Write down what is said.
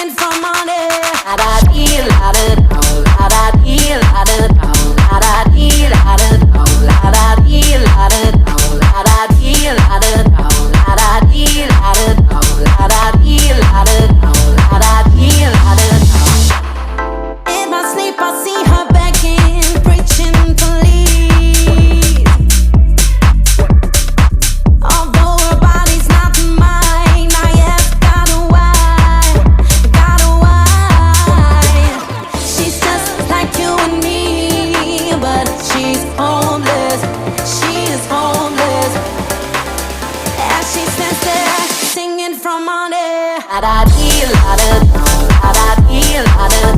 singing for money. La da dee, la da do, la da dee, la da do, la da dee, la da do, la da dee, la da do, la da dee, la da do, la da dee, la da do, la da dee, la da do, la da dee, la da do. In my sleep I see her begging, preaching to leave. Although her body's not mine, I ask God why, God why. She's just like you and me, but she's homeless, she's homeless. As she stands there singing from money. La da dee, la da do, la da dee, la da